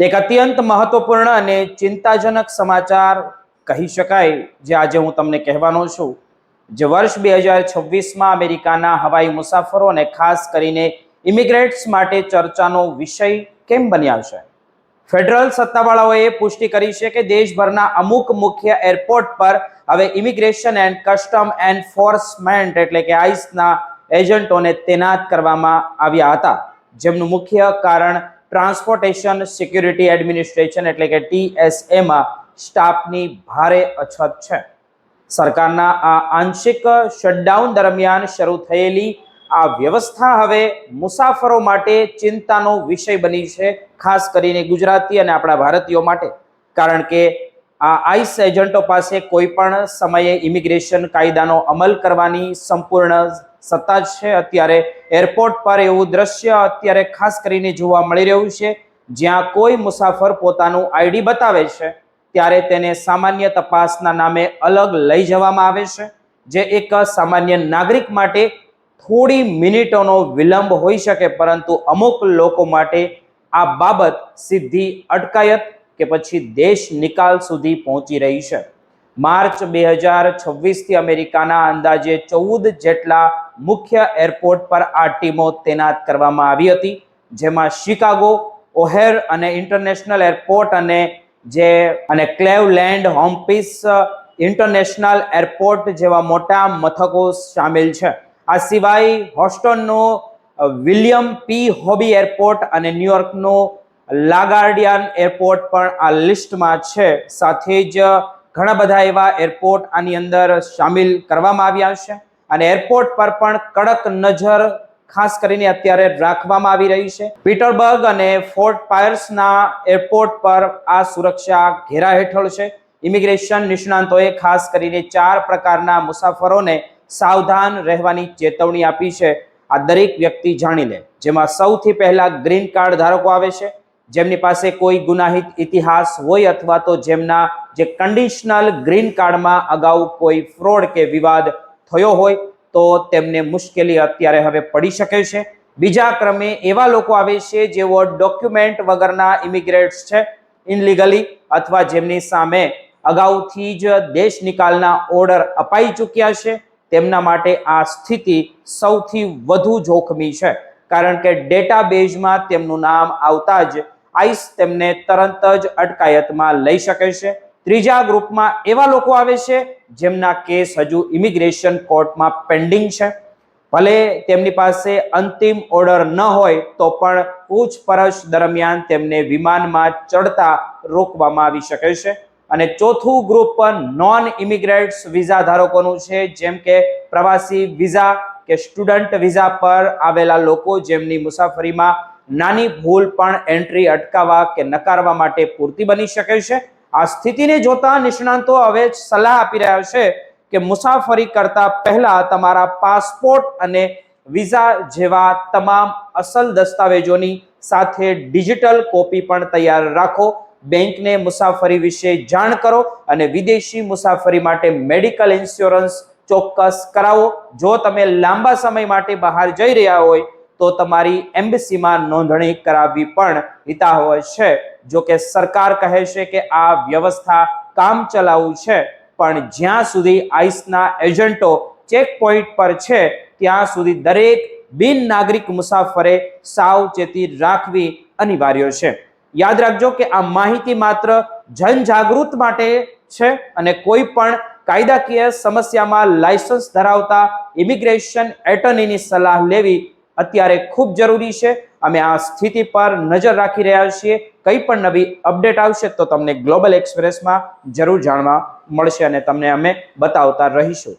એક અત્યંત મહત્વપૂર્ણ અને ચિંતાજનક સમાચાર કહી શકાય જે આજે હું તમને કહેવાનો છું, જે વર્ષ 2026માં અમેરિકાના હવાઈ મુસાફરો અને ખાસ કરીને ઇમિગ્રેટ્સ માટે ચર્ચાનો વિષય કેમ બન્યા છે. ફેડરલ સત્તાવાળાઓએ પુષ્ટિ કરી છે કે દેશભરના અમુક મુખ્ય એરપોર્ટ પર હવે ઇમિગ્રેશન એન્ડ કસ્ટમ એન્ફોર્સમેન્ટ એટલે કે આઈસના એજન્ટોને તૈનાત કરવામાં આવ્યા હતા, જેમનું મુખ્ય કારણ ટ્રાન્સપોર્ટેશન સિક્યુરિટી એડમિનિસ્ટ્રેશન એટલે કે TSAમાં સ્ટાફની ભારે અછત છે. સરકારના આ આંશિક શટડાઉન દરમિયાન શરૂ થયેલી આ વ્યવસ્થા હવે મુસાફરો માટે ચિંતાનો વિષય બની છે, ખાસ કરીને ગુજરાતી અને આપણા ભારતીયો માટે, કારણ કે આ આઈસ એજન્ટો પાસે કોઈ પણ સમયે ઇમિગ્રેશન કાયદાનો અમલ કરવાની સંપૂર્ણ સત્તા છે. અત્યારે એરપોર્ટ પર એવું દ્રશ્ય અત્યારે ખાસ કરીને જોવા મળી રહ્યું છે, જ્યાં કોઈ મુસાફર પોતાનું આઈડી બતાવે છે ત્યારે તેને સામાન્ય તપાસના નામે અલગ લઈ જવામાં આવે છે, જે એક સામાન્ય નાગરિક માટે થોડી મિનિટોનો વિલંબ હોઈ શકે, પરંતુ અમુક લોકો માટે આ બાબત સીધી અટકાયત કે પછી દેશ નિકાલ સુધી પહોંચી રહી છે. માર્ચ 2026થી અમેરિકાના અંદાજે 14 જેટલા મુખ્ય એરપોર્ટ પર આ ટીમો તૈનાત કરવામાં આવી હતી, જેમાં શિકાગો, ઓહેર અને ઇન્ટરનેશનલ એરપોર્ટ અને ક્લેવલેન્ડ હોમ્પીસ ઇન્ટરનેશનલ એરપોર્ટ જેવા મોટા મથકો શામેલ છે. આ સિવાય હોસ્ટનનો વિલિયમ પી હોબી એરપોર્ટ અને ન્યુયોર્કનો લાગાર્ડિયન એરપોર્ટ પણ આ લિસ્ટમાં છે. સાથે જ ઘણા બધા એવા એરપોર્ટ આની અંદર શામિલ કરવામાં આવ્યા છે અને એરપોર્ટ પર પણ કડક નજર ખાસ કરીને અત્યારે રાખવામાં આવી રહી છે. પીટરબર્ગ અને ફોર્ટ પાયર્સના એરપોર્ટ પર આ સુરક્ષા ઘેરા હેઠળ છે. ઇમિગ્રેશન નિષ્ણાંતોએ ખાસ કરીને 4 પ્રકારના મુસાફરોને સાવધાન રહેવાની ચેતવણી આપી છે. આ દરેક વ્યક્તિ જાણી લે, જેમાં સૌથી પહેલા ગ્રીન કાર્ડ ધારકો આવે છે, જેમની પાસે કોઈ ગુનાહિત ઇતિહાસ હોય અથવા તો જેમના જે કન્ડિશનલ ગ્રીન કાર્ડમાં અગાઉ કોઈ ફ્રોડ કે વિવાદ થયો હોય તો તેમને મુશ્કેલી અત્યારે હવે પડી શકે છે. બીજા ક્રમે એવા લોકો આવે છે જેઓ ડોક્યુમેન્ટ વગરના ઇમિગ્રેટ્સ છે, ઇનલીગલી, અથવા જેમની સામે અગાઉથી જ દેશ નિકાલના ઓર્ડર અપાઈ ચૂક્યા છે. તેમના માટે આ સ્થિતિ સૌથી વધુ જોખમી છે, કારણ કે ડેટાબેઝમાં તેમનું નામ આવતા જ આઈસ તેમને તરત જ અટકાયતમાં લઈ શકે છે. ત્રીજા ગ્રુપમાં એવા લોકો આવે છે જેમના કેસ હજુ ઇમિગ્રેશન કોર્ટમાં પેન્ડિંગ છે. ભલે તેમની પાસે અંતિમ ઓર્ડર ન હોય તો પણ પૂછપરછ દરમિયાન તેમને વિમાનમાં ચડતા રોકવામાં આવી શકે છે. અને ચોથું ગ્રુપ નોન ઇમિગ્રેટ્સ વિઝા ધારકોનું છે, જેમ કે પ્રવાસી વિઝા કે સ્ટુડન્ટ વિઝા પર આવેલા લોકો, જેમની મુસાફરીમાં નાની ભૂલ પણ એન્ટ્રી અટકાવવા કે નકારવા માટે પૂરતી બની શકે છે. આ સ્થિતિને જોતા નિષ્ણાંતો હવે સલાહ આપી રહ્યા છે કે મુસાફરી કરતા પહેલા તમારા પાસપોર્ટ અને વિઝા જેવા તમામ અસલ દસ્તાવેજોની સાથે ડિજિટલ કોપી પણ તૈયાર રાખો. બેંકને મુસાફરી વિશે જાણ કરો અને વિદેશી મુસાફરી માટે મેડિકલ ઇન્સ્યોરન્સ ચોક્કસ કરાવો. જો તમે લાંબા સમય માટે બહાર જઈ રહ્યા હોય તો તમારી એમ્બેસીમાં નોંધણી કરાવવી પણ હિતાવહ છે. જો કે સરકાર કહે છે કે આ વ્યવસ્થા કામચલાઉ છે, પણ જ્યાં સુધી આઈસના એજન્ટો ચેક પોઈન્ટ પર છે ત્યાં સુધી દરેક બિન નાગરિક મુસાફરે સાવચેતી રાખવી અનિવાર્ય છે. યાદ રાખજો કે આ માહિતી માત્ર જનજાગૃત માટે છે અને કોઈ પણ કાયદાકીય સમસ્યામાં લાયસન્સ ધરાવતા ઇમિગ્રેશન એટર્નીની સલાહ લેવી અત્યારે ખૂબ જરૂરી છે. અમે આ સ્થિતિ પર નજર રાખી રહ્યા છીએ. કંઈ પણ નવી અપડેટ આવશે તો તમને ગ્લોબલ એક્સપ્રેસમાં જરૂર જાણવા મળશે અને તમને અમે બતાવતા રહીશું.